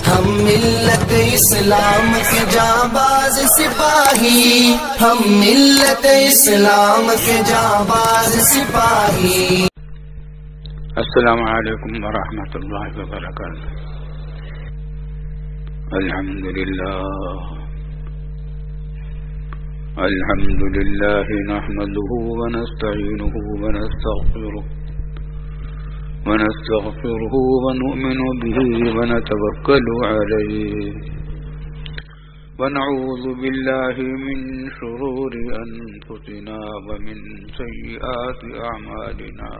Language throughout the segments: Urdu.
ہم ملت اسلام کے جانباز سپاہی، ہم ملت اسلام کے جانباز سپاہی۔ السلام علیکم ورحمۃ اللہ وبرکاتہ۔ الحمد لله نحمده ونستعينه ونستغفره ونؤمن به ونتوكل عليه ونعوذ بالله من شرور أنفسنا ومن سيئات أعمالنا،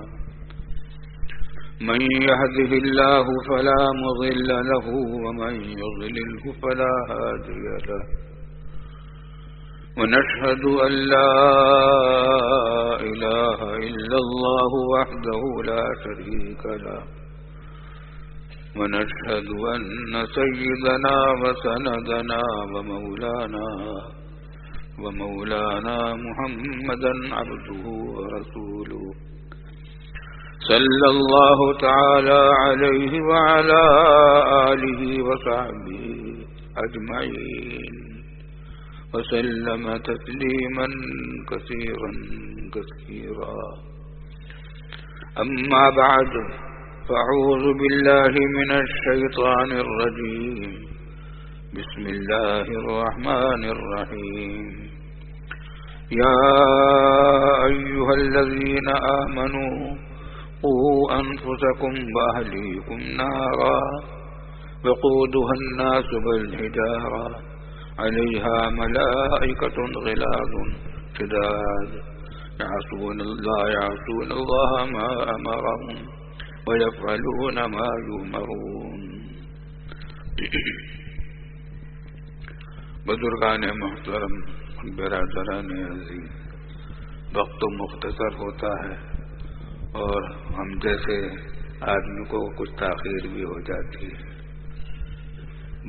من يهده الله فلا مضل له ومن يضلله فلا هادي له، ونشهد أن لا إله إلا الله وحده لا شريك له، ونشهد أن سيدنا وسندنا ومولانا محمدا عبده ورسوله، صلى الله تعالى عليه وعلى آله وصحبه أجمعين، وسلم تسليما كثيرا كثيرا. أما بعد، فأعوذ بالله من الشيطان الرجيم. بسم الله الرحمن الرحيم. يا أيها الذين آمنوا قوا أنفسكم وأهليكم نارا وقودها الناس والحجارة عليها ملائكة غلاظ شداد يعصون الله ما أمرهم ويفعلون ما يؤمرون. بزرگان محترم، برادران عزیز، وقت تو مختصر ہوتا ہے اور ہم جیسے آدمی کو کچھ تاخیر بھی ہو جاتی ہے.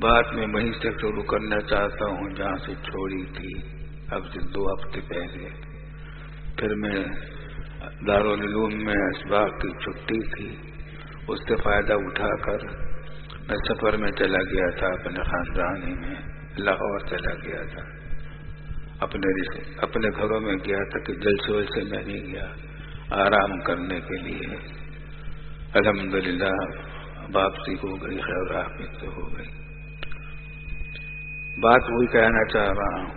بات میں وہیں سے شروع کرنا چاہتا ہوں جہاں سے چھوڑی تھی، اب سے 2 ہفتے پہلے. پھر میں دارالعلوم میں اسباق کی چھٹی تھی، اس سے فائدہ اٹھا کر میں سفر میں چلا گیا تھا، اپنے خاندانی میں لاہور چلا گیا تھا. اپنے گھروں میں گیا تھا کہ جلسے ولسے میں نہیں گیا، آرام کرنے کے لیے. الحمدللہ واپسی ہو گئی، خیر عافیت سے ہو گئی. بات وہی کہنا چاہ رہا ہوں.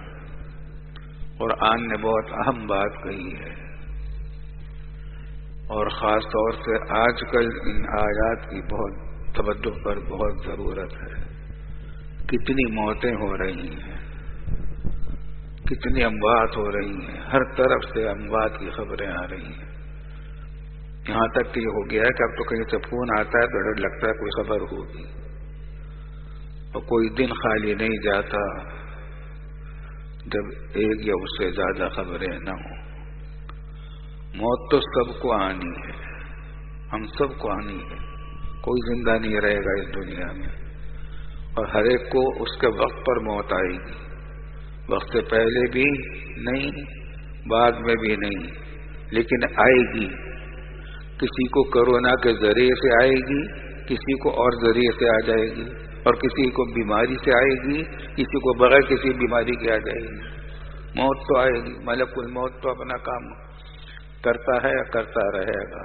قرآن نے بہت اہم بات کہی ہے، اور خاص طور سے آج کل ان آیات کی بہت توجہ پر بہت ضرورت ہے. کتنی موتیں ہو رہی ہیں، کتنی اموات ہو رہی ہیں، ہر طرف سے اموات کی خبریں آ رہی ہیں. یہاں تک کہ یہ ہو گیا ہے کہ اب تو کہیں سے فون آتا ہے تو ڈر لگتا ہے کوئی خبر ہوگی، اور کوئی دن خالی نہیں جاتا جب ایک یا اس سے زیادہ خبریں نہ ہوں. موت تو سب کو آنی ہے، ہم سب کو آنی ہے. کوئی زندہ نہیں رہے گا اس دنیا میں، اور ہر ایک کو اس کے وقت پر موت آئے گی. وقت سے پہلے بھی نہیں، بعد میں بھی نہیں، لیکن آئے گی. کسی کو کورونا کے ذریعے سے آئے گی، کسی کو اور ذریعے سے آ جائے گی، اور کسی کو بیماری سے آئے گی، کسی کو بغیر کسی بیماری کے آ جائے گی. موت تو آئے گی. ملک الموت تو اپنا کام کرتا ہے، کرتا رہے گا.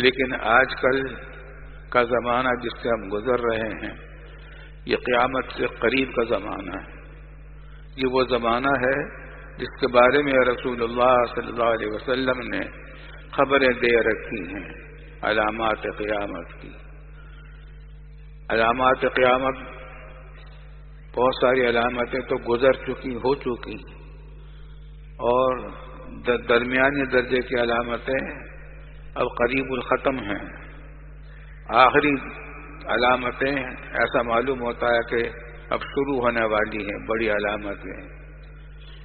لیکن آج کل کا زمانہ جس سے ہم گزر رہے ہیں، یہ قیامت سے قریب کا زمانہ ہے. یہ وہ زمانہ ہے جس کے بارے میں رسول اللہ صلی اللہ علیہ وسلم نے خبریں دے رکھی ہیں، علامات قیامت کی. علامات قیامت، بہت ساری علامتیں تو گزر چکی، ہو چکی، اور درمیانی درجے کی علامتیں اب قریب الختم ہیں. آخری علامتیں ایسا معلوم ہوتا ہے کہ اب شروع ہونے والی ہیں بڑی علامتیں.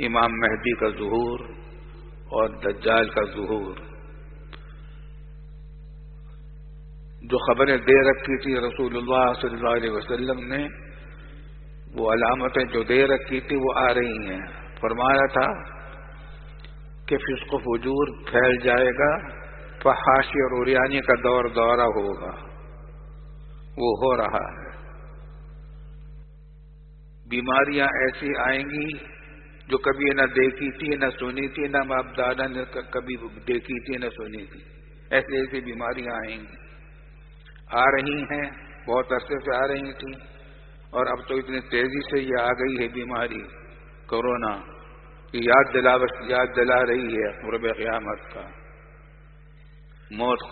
امام مہدی کا ظہور اور دجال کا ظہور. جو خبریں دے رکھی تھی رسول اللہ صلی اللہ علیہ وسلم نے، وہ علامتیں جو دے رکھی تھی وہ آ رہی ہیں. فرمایا تھا کہ فسق و فجور پھیل جائے گا، فحاشی اور عریانی کا دور دورہ ہوگا. وہ ہو رہا ہے. بیماریاں ایسی آئیں گی جو کبھی نہ دیکھی تھی نہ سنی تھی، نہ باپ دادا نے کبھی دیکھی تھی نہ سنی تھی. ایسی ایسی بیماریاں آئیں گی، آ رہی ہیں، بہت عرصے سے آ رہی تھی، اور اب تو اتنی تیزی سے یہ آ گئی ہے بیماری کورونا کہ یاد دلا رہی ہے قرب قیامت کا. موت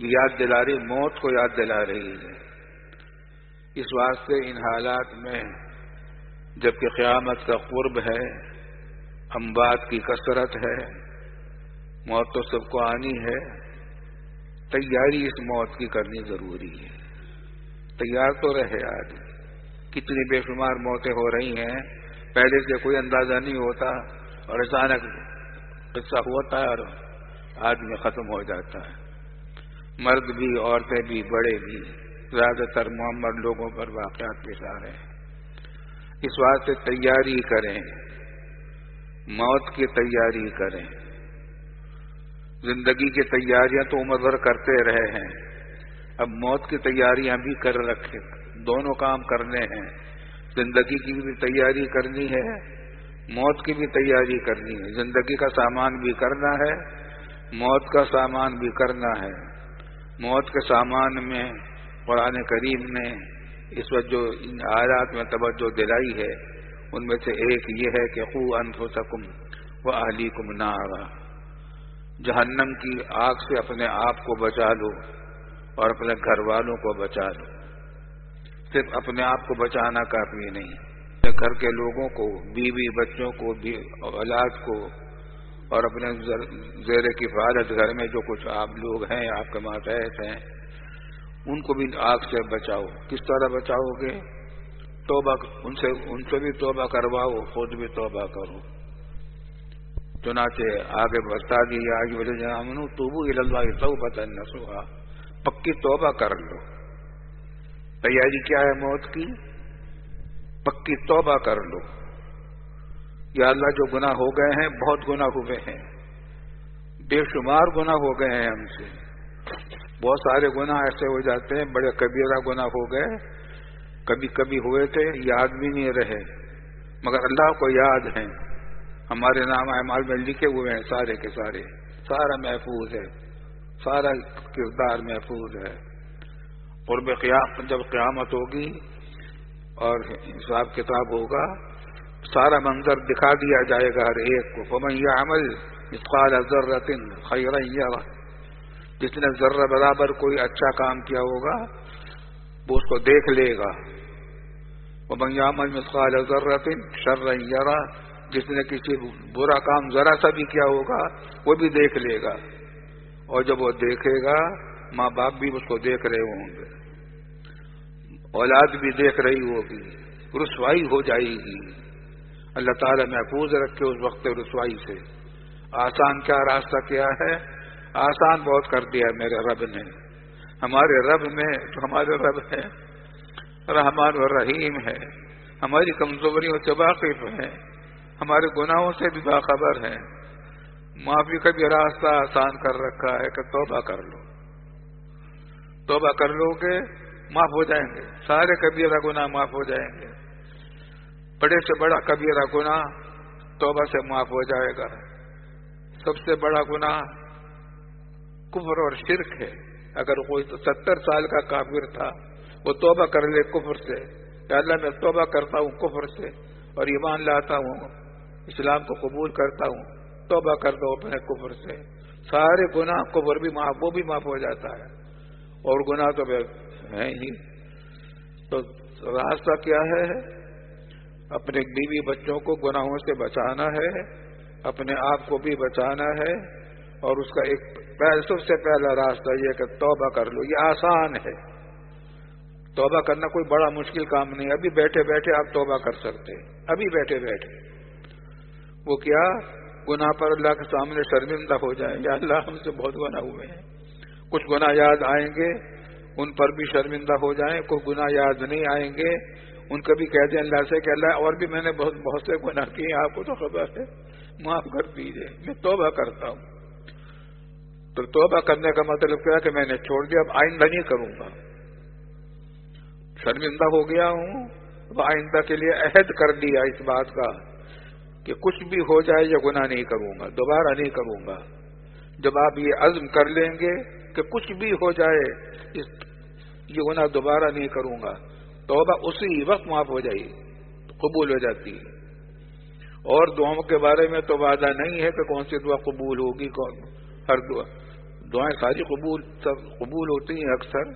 یاد دلا رہی، موت کو یاد دلا رہی ہے. اس واسطے ان حالات میں جبکہ قیامت کا قرب ہے، اموات کی کثرت ہے، موت تو سب کو آنی ہے، تیاری اس موت کی کرنی ضروری ہے. تیار تو رہے آدمی. کتنی بے شمار موتیں ہو رہی ہیں، پہلے سے کوئی اندازہ نہیں ہوتا اور اچانک قصہ ہوتا ہے اور آدمی ختم ہو جاتا ہے. مرد بھی، عورتیں بھی، بڑے بھی، زیادہ تر معمر لوگوں پر واقعات پیش آ رہے ہیں. اس واسطے تیاری کریں، موت کی تیاری کریں. زندگی کی تیاریاں تو عمر بھر کرتے رہے ہیں، اب موت کی تیاریاں بھی کر رکھے. دونوں کام کرنے ہیں، زندگی کی بھی تیاری کرنی ہے، موت کی بھی تیاری کرنی ہے. زندگی کا سامان بھی کرنا ہے، موت کا سامان بھی کرنا ہے. موت کے سامان میں قرآن کریم نے اس وقت جو ان آیات میں توجہ دلائی ہے ان میں سے ایک یہ ہے کہ قوا انفسکم واہلیکم نارا، جہنم کی آگ سے اپنے آپ کو بچا لو اور اپنے گھر والوں کو بچا لو. صرف اپنے آپ کو بچانا کافی نہیں، اپنے گھر کے لوگوں کو، بیوی بچوں کو، اولاد کو، اور اپنے زیر کفالت گھر میں جو کچھ آپ لوگ ہیں، آپ کے ماتحت ہیں، ان کو بھی آگ سے بچاؤ. کس طرح بچاؤ گے؟ توبہ، ان سے بھی توبہ کرواؤ، خود بھی توبہ کرو. چنانچہ آگے بتا دیا توبوا الی اللہ توبۃ نصوحا، پکی توبہ کر لو. تیاری کیا ہے موت کی؟ پکی توبہ کر لو. یا اللہ جو گناہ ہو گئے ہیں، بہت گناہ ہوئے ہیں، بے شمار گناہ ہو گئے ہیں ہم سے. بہت سارے گناہ ایسے ہو جاتے ہیں، بڑے کبیرہ گناہ ہو گئے، کبھی کبھی ہوئے تھے، یاد بھی نہیں رہے، مگر اللہ کو یاد ہیں. ہمارے نام اعمال میں لکھے ہوئے ہیں سارے کے سارے، سارا محفوظ ہے، سارا کردار محفوظ ہے. قرب قیامت جب قیامت ہوگی اور حساب کتاب ہوگا، سارا منظر دکھا دیا جائے گا ہر ایک کو. فمن یعمل مثقال ذرۃ خیرا یرہ، جس نے ذرہ برابر کوئی اچھا کام کیا ہوگا وہ اس کو دیکھ لے گا. ومن یعمل مثقال ذرۃ شرا یرہ، جس نے کسی برا کام ذرا سا بھی کیا ہوگا وہ بھی دیکھ لے گا. اور جب وہ دیکھے گا، ماں باپ بھی اس کو دیکھ رہے ہوں گے، اولاد بھی دیکھ رہی ہوگی، رسوائی ہو جائے گی. اللہ تعالیٰ محفوظ رکھے اس وقت رسوائی سے. آسان کیا راستہ کیا ہے؟ آسان بہت کر دیا میرے رب نے. ہمارے رب میں جو ہمارے رب ہے رحمان و رحیم ہے، ہماری کمزوریوں سے واقف ہے، ہمارے گناہوں سے بھی باخبر ہے. معافی کا بھی راستہ آسان کر رکھا ہے کہ توبہ کر لو. توبہ کر لو گے معاف ہو جائیں گے، سارے کبیرہ گناہ معاف ہو جائیں گے. بڑے سے بڑا کبیرہ گناہ توبہ سے معاف ہو جائے گا. سب سے بڑا گناہ کفر اور شرک ہے. اگر کوئی 70 سال کا کافر تھا، وہ توبہ کر لے کفر سے، کہ اللہ میں توبہ کرتا ہوں کفر سے اور ایمان لاتا ہوں، اسلام کو قبول کرتا ہوں، توبہ کر دو اپنے کفر سے، سارے گناہ کفر بھی معاف، وہ بھی معاف ہو جاتا ہے. اور گناہ تو ہے ہی. تو راستہ کیا ہے؟ اپنے بیوی بچوں کو گناہوں سے بچانا ہے، اپنے آپ کو بھی بچانا ہے. اور اس کا ایک سب سے پہلا راستہ یہ کہ توبہ کر لو. یہ آسان ہے، توبہ کرنا کوئی بڑا مشکل کام نہیں. ابھی بیٹھے بیٹھے آپ توبہ کر سکتے ہیں، ابھی بیٹھے بیٹھے. وہ کیا؟ گناہ پر اللہ کے سامنے شرمندہ ہو جائیں، یا اللہ ہم سے بہت گناہ ہوئے ہیں. کچھ گناہ یاد آئیں گے ان پر بھی شرمندہ ہو جائیں، کچھ گناہ یاد نہیں آئیں گے ان کا بھی کہہ دیں اللہ سے کہ اللہ اور بھی میں نے بہت سے گناہ کیے، آپ کو تو خبر ہے، معاف کر دیجیے، میں توبہ کرتا ہوں. تو توبہ کرنے کا مطلب کیا کہ میں نے چھوڑ دیا، اب آئندہ نہیں کروں گا. شرمندہ ہو گیا ہوں، اب آئندہ کے لیے عہد کر لیا اس بات کا کہ کچھ بھی ہو جائے یہ گناہ نہیں کروں گا، دوبارہ نہیں کروں گا۔ جب آپ یہ عزم کر لیں گے کہ کچھ بھی ہو جائے یہ گناہ دوبارہ نہیں کروں گا، توبہ اسی وقت معاف ہو جائے گی، قبول ہو جاتی ہے۔ اور دعاؤں کے بارے میں تو وعدہ نہیں ہے کہ کون سی دعا قبول ہوگی، ہر دعائیں ساری قبول ہوتی ہیں اکثر،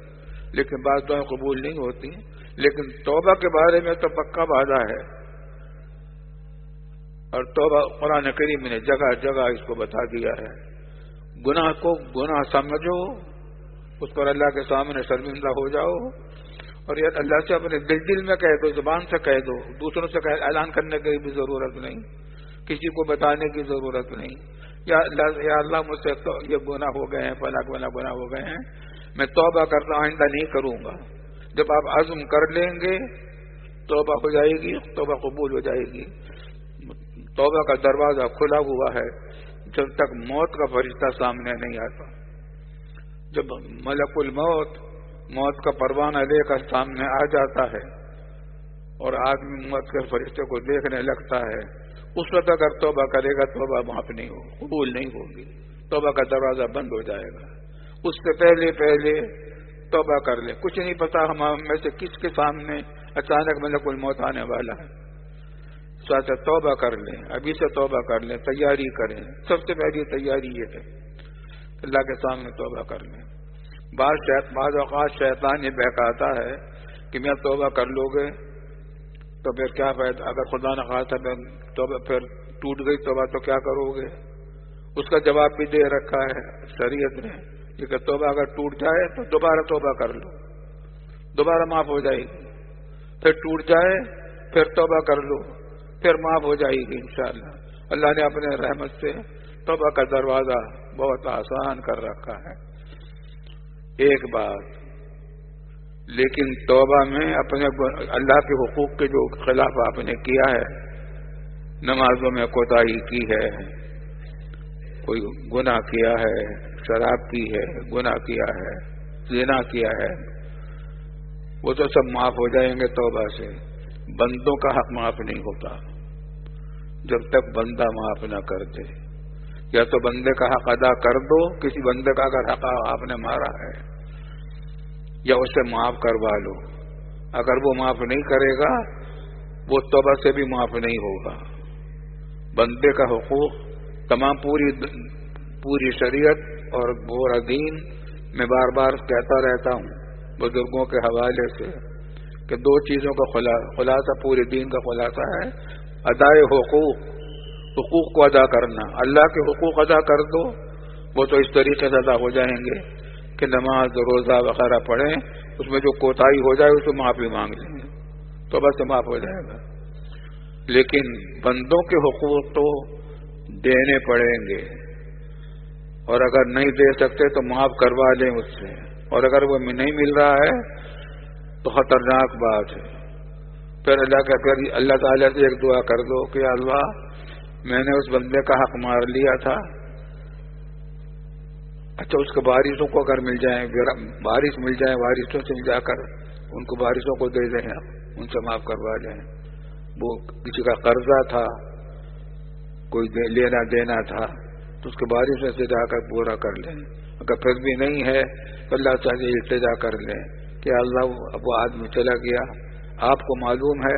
لیکن بعض دعائیں قبول نہیں ہوتی ہیں۔ لیکن توبہ کے بارے میں تو پکا وعدہ ہے، اور توبہ قرآن کریم نے جگہ جگہ اس کو بتا دیا ہے۔ گناہ کو گناہ سمجھو، اس پر اللہ کے سامنے شرمندہ ہو جاؤ، اور یہ اللہ سے اپنے دل میں کہہ دو، زبان سے کہہ دو، دوسروں سے اعلان کرنے کی بھی ضرورت نہیں، کسی کو بتانے کی ضرورت نہیں۔ یا اللہ مجھ سے تو یہ گناہ ہو گئے ہیں، فلاں گناہ ہو گئے ہیں، میں توبہ کرتا ہوں، آئندہ نہیں کروں گا۔ جب آپ عزم کر لیں گے توبہ ہو جائے گی، توبہ قبول ہو جائے گی۔ توبہ کا دروازہ کھلا ہوا ہے جب تک موت کا فرشتہ سامنے نہیں آتا۔ جب ملک الموت موت کا پروانہ لے کر سامنے آ جاتا ہے اور آدمی موت کے فرشتے کو دیکھنے لگتا ہے، اس وقت اگر توبہ کرے گا توبہ معاف نہیں ہو، قبول نہیں ہوگی، توبہ کا دروازہ بند ہو جائے گا۔ اس سے پہلے توبہ کر لیں۔ کچھ نہیں پتا ہم میں سے کس کے سامنے اچانک ملک الموت آنے والا ہے، ساتھ توبہ کر لیں، ابھی سے توبہ کر لیں، تیاری کریں۔ سب سے پہلی تیاری یہ ہے اللہ کے سامنے توبہ کر لیں۔ بعض اوقات شیطان یہ بہکاتا ہے کہ میں توبہ کر لو گے تو پھر کیا فائدہ، اگر خدا نہ خواستہ توبہ پھر ٹوٹ گئی توبہ تو کیا کرو گے؟ اس کا جواب بھی دے رکھا ہے شریعت نے کہ توبہ اگر ٹوٹ جائے تو دوبارہ توبہ کر لو، دوبارہ معاف ہو جائے گی۔ پھر ٹوٹ جائے پھر توبہ کر لو، پھر معاف ہو جائے گی انشاءاللہ۔ اللہ نے اپنے رحمت سے توبہ کا دروازہ بہت آسان کر رکھا ہے۔ ایک بات لیکن توبہ میں اپنے اللہ کے حقوق کے جو خلاف آپ نے کیا ہے، نمازوں میں کوتاہی کی ہے، کوئی گناہ کیا ہے، شراب کی ہے، گناہ کیا ہے، زنا کیا ہے، وہ تو سب معاف ہو جائیں گے توبہ سے۔ بندوں کا حق معاف نہیں ہوتا جب تک بندہ معاف نہ کر دے۔ یا تو بندے کا حق ادا کر دو، کسی بندے کا اگر حق آپ نے مارا ہے، یا اسے معاف کروا لو۔ اگر وہ معاف نہیں کرے گا وہ توبہ سے بھی معاف نہیں ہوگا۔ بندے کا حقوق تمام پوری شریعت اور پورا دین میں بار بار کہتا رہتا ہوں بزرگوں کے حوالے سے کہ دو چیزوں کا خلاصہ پورے دین کا خلاصہ ہے ادائے حقوق کو ادا کرنا۔ اللہ کے حقوق ادا کر دو، وہ تو اس طریقے سے ادا ہو جائیں گے کہ نماز روزہ وغیرہ پڑھیں، اس میں جو کوتاہی ہو جائے اس کو معافی مانگ لیں گے تو بس معاف ہو جائے گا۔ لیکن بندوں کے حقوق تو دینے پڑیں گے، اور اگر نہیں دے سکتے تو معاف کروا لیں اس سے، اور اگر وہ نہیں مل رہا ہے تو خطرناک بات ہے۔ پھر اللہ تعالیٰ سے ایک دعا کر دو کہ اللہ میں نے اس بندے کا حق مار لیا تھا، اچھا اس کے وارثوں کو اگر مل جائیں، وارث مل جائیں، وارثوں سے جا کر ان کو وارثوں کو دے دیں، ان سے معاف کروا لیں۔ وہ کسی کا قرضہ تھا، کوئی لینا دینا تھا تو اس کے وارثوں سے جا کر پورا کر لیں۔ اگر پھر بھی نہیں ہے تو اللہ تعالیٰ التجا کر لیں کہ اللہ اب وہ آدمی چلا گیا، آپ کو معلوم ہے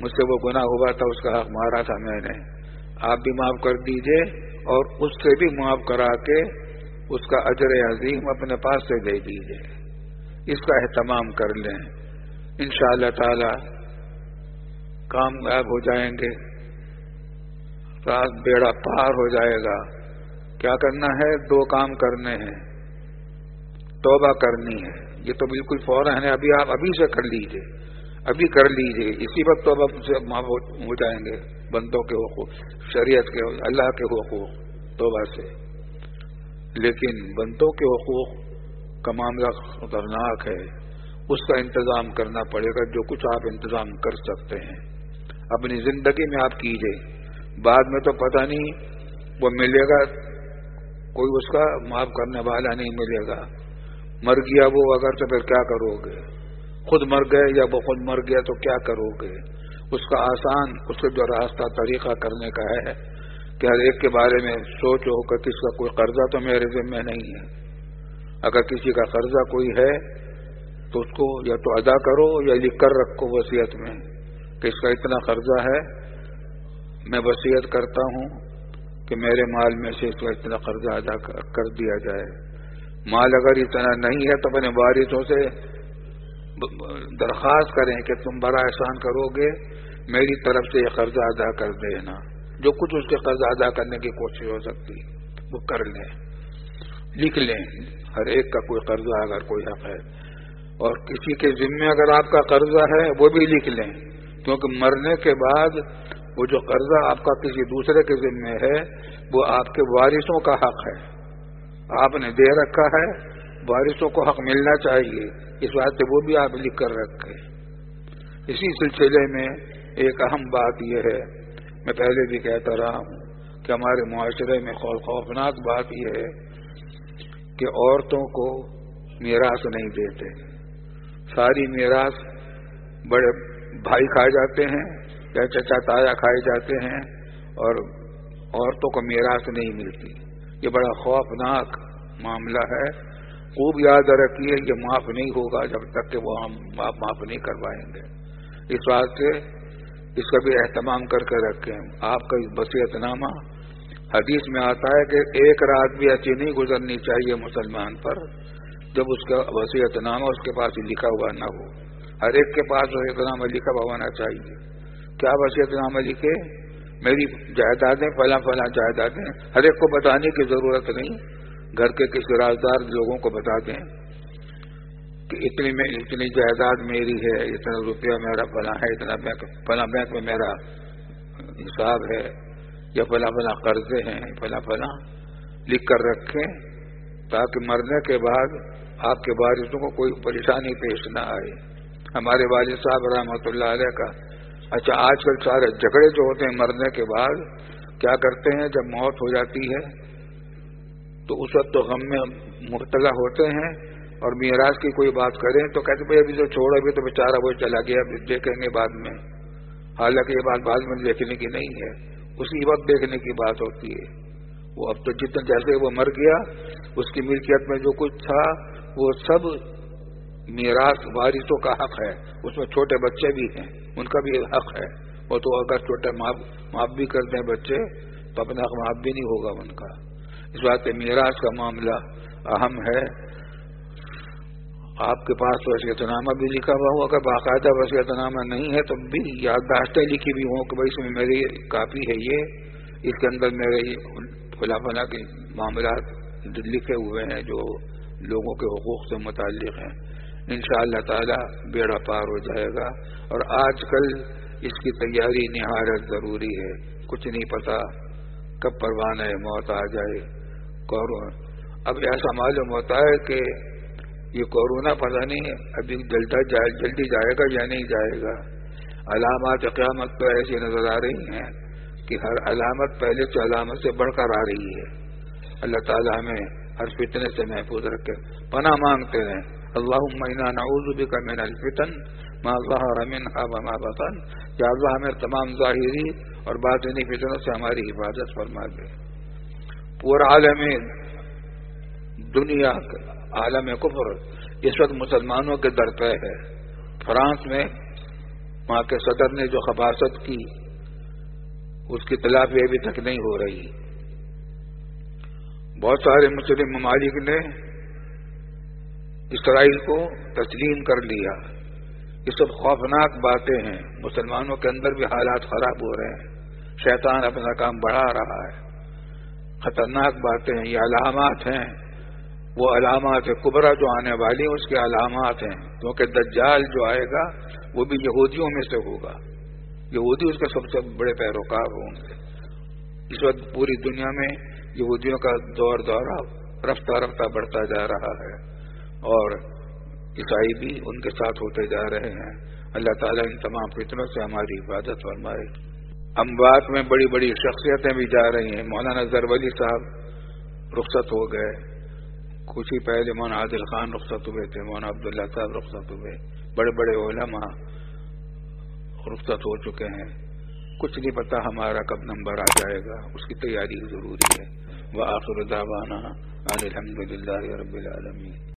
مجھ سے وہ گناہ ہوا تھا، اس کا حق مارا تھا میں نے، آپ بھی معاف کر دیجئے اور اس سے بھی معاف کرا کے اس کا اجر عظیم اپنے پاس سے دے دیجئے۔ اس کا اہتمام کر لیں، انشاءاللہ تعالی کامیاب ہو جائیں گے، راز بیڑا پار ہو جائے گا۔ کیا کرنا ہے؟ دو کام کرنے ہیں، توبہ کرنی ہے، یہ تو بالکل فوراً ہے، ابھی آپ ابھی سے کر لیجئے، ابھی کر لیجئے، اسی وقت توبہ سے معاف ہو جائیں گے بندوں کے حقوق، شریعت کے، اللہ کے حقوق توبہ سے۔ لیکن بندوں کے حقوق کا معاملہ خطرناک ہے، اس کا انتظام کرنا پڑے گا، جو کچھ آپ انتظام کر سکتے ہیں اپنی زندگی میں آپ کیجئے۔ بعد میں تو پتہ نہیں وہ ملے گا، کوئی اس کا معاف کرنے والا نہیں ملے گا، مر گیا وہ اگر تو پھر کیا کرو گے؟ خود مر گئے یا وہ خود مر گیا تو کیا کرو گے؟ اس کا آسان، اس کا جو راستہ طریقہ کرنے کا ہے کہ ہر ایک کے بارے میں سوچو کہ کس کا کوئی قرضہ تو میرے ذمہ نہیں ہے. اگر کسی کا قرضہ کوئی ہے تو اس کو یا تو ادا کرو یا لکھ کر رکھو وصیت میں کہ اس کا اتنا قرضہ ہے، میں وصیت کرتا ہوں کہ میرے مال میں سے اس کا اتنا قرضہ ادا کر دیا جائے. مال اگر اتنا نہیں ہے تو اپنے وارثوں سے درخواست کریں کہ تم بڑا احسان کرو گے، میری طرف سے یہ قرضہ ادا کر دینا. جو کچھ اس کے قرضہ ادا کرنے کی کوشش ہو سکتی وہ کر لیں، لکھ لیں ہر ایک کا کوئی قرضہ اگر کوئی حق ہے. اور کسی کے ذمے اگر آپ کا قرضہ ہے وہ بھی لکھ لیں، کیونکہ مرنے کے بعد وہ جو قرضہ آپ کا کسی دوسرے کے ذمے ہے وہ آپ کے وارثوں کا حق ہے. آپ نے دے رکھا ہے، وارثوں کو حق ملنا چاہیے، اس بات سے وہ بھی آپ لکھ کر رکھیں. اسی سلسلے میں ایک اہم بات یہ ہے، میں پہلے بھی کہتا رہا ہوں کہ ہمارے معاشرے میں خوفناک بات یہ ہے کہ عورتوں کو میراث نہیں دیتے. ساری میراث بڑے بھائی کھائے جاتے ہیں یا چچا تایا کھائے جاتے ہیں اور عورتوں کو میراث نہیں ملتی. یہ بڑا خوفناک معاملہ ہے. خوب یاد رکھیے یہ معاف نہیں ہوگا جب تک کہ وہ ہم معاف نہیں کروائیں گے. اس بات سے اس کا بھی اہتمام کر کے رکھیں. آپ کا وصیت نامہ حدیث میں آتا ہے کہ ایک رات بھی ایسی نہیں گزرنی چاہیے مسلمان پر جب اس کا وصیت نامہ اس کے پاس لکھا ہوا نہ ہو. ہر ایک کے پاس وصیت نامہ لکھا ہوا ہونا چاہیے. کیا وصیت نامہ لکھے؟ میری جائیدادیں فلاں فلاں جائیدادیں. ہر ایک کو بتانے کی ضرورت نہیں، گھر کے کسی رازدار لوگوں کو بتا دیں کہ اتنی جائیداد میری ہے، اتنا روپیہ میرا فلاں ہے، اتنا فلاں بینک میں میرا حساب ہے، یا فلاں فلاں قرضے ہیں، فلاں فلاں لکھ کر رکھیں تاکہ مرنے کے بعد آپ کے وارثوں کو کوئی پریشانی پیش نہ آئے. ہمارے والد صاحب رحمۃ اللہ علیہ کا اچھا آج کل سارے جھگڑے جو ہوتے ہیں مرنے کے بعد کیا کرتے ہیں، جب موت ہو جاتی ہے تو اس وقت تو غم میں مبتلا ہوتے ہیں اور میراث کی کوئی بات کریں تو کہتے بھائی ابھی تو چھوڑو، ابھی تو بیچارہ وہ چلا گیا، ابھی دیکھیں گے بعد میں. حالانکہ یہ بات بعد میں دیکھنے کی نہیں ہے، اسی وقت دیکھنے کی بات ہوتی ہے. وہ اب تو جتنا جیسے وہ مر گیا اس کی ملکیت میں جو کچھ تھا وہ سب میراث وارثوں کا حق ہے. اس میں چھوٹے بچے بھی ہیں، ان کا بھی حق ہے. وہ تو اگر چھوٹے معاف بھی کر دیں بچے تو اپنا حق معاف بھی نہیں ہوگا ان کا. اس بات سے میراث کا معاملہ اہم ہے. آپ کے پاس وصیت نامہ بھی لکھا ہوا ہو، اگر باقاعدہ وصیت نامہ نہیں ہے تو بھی یادداشتیں لکھی بھی ہوں کہ بھائی اس میں میری کاپی ہے، یہ اس کے اندر میرے فلاں فلاں کے معاملات لکھے ہوئے ہیں جو لوگوں کے حقوق سے متعلق ہیں. انشاءاللہ تعالی بیڑا پار ہو جائے گا. اور آج کل اس کی تیاری نہایت ضروری ہے. کچھ نہیں پتا کب پروانہ موت آ جائے. اب ایسا معلوم ہوتا ہے کہ یہ کورونا پتہ نہیں ابھی جلدی جائے گا یا نہیں جائے گا. علامات قیامت تو ایسی نظر آ رہی ہیں کہ ہر علامت پہلے سے علامت سے بڑھ کر آ رہی ہے. اللہ تعالی ہمیں ہر فتنے سے محفوظ رکھے. پناہ مانگتے ہیں اللہم انا نعوذ بک من الفتن ما ظہر منها وما بطن. یا اللہ ہمیں تمام ظاہری اور باطنی فتنوں سے ہماری حفاظت فرما دے. پورا عالم دنیا عالم کفر اس وقت مسلمانوں کے در پہ ہے. فرانس میں وہاں کے صدر نے جو خباثت کی اس کی تلافی ابھی تک نہیں ہو رہی. بہت سارے مسلم ممالک نے اسرائیل کو تسلیم کر لیا. یہ سب خوفناک باتیں ہیں. مسلمانوں کے اندر بھی حالات خراب ہو رہے ہیں. شیطان اپنا کام بڑھا رہا ہے. خطرناک باتیں ہیں. یہ علامات ہیں، وہ علامات کبرا جو آنے والی ہیں اس کے علامات ہیں. کیونکہ دجال جو آئے گا وہ بھی یہودیوں میں سے ہوگا. یہودی اس کے سب سے بڑے پیروکار ہوں گے. اس وقت پوری دنیا میں یہودیوں کا دور دورہ رفتہ رفتہ بڑھتا جا رہا ہے اور عیسائی بھی ان کے ساتھ ہوتے جا رہے ہیں. اللہ تعالیٰ ان تمام فتنوں سے ہماری حفاظت فرمائے. اموات میں بڑی بڑی شخصیتیں بھی جا رہی ہیں. مولانا زرولی صاحب رخصت ہو گئے. کچھ ہی پہلے مولانا عادل خان رخصت ہوئے تھے. مولانا عبداللہ صاحب رخصت ہوئے. بڑے بڑے علماء رخصت ہو چکے ہیں، کچھ نہیں پتا ہمارا کب نمبر آ جائے گا، اس کی تیاری ضروری ہے۔ وآخر دعوانا ان الحمد للہ رب العالمین۔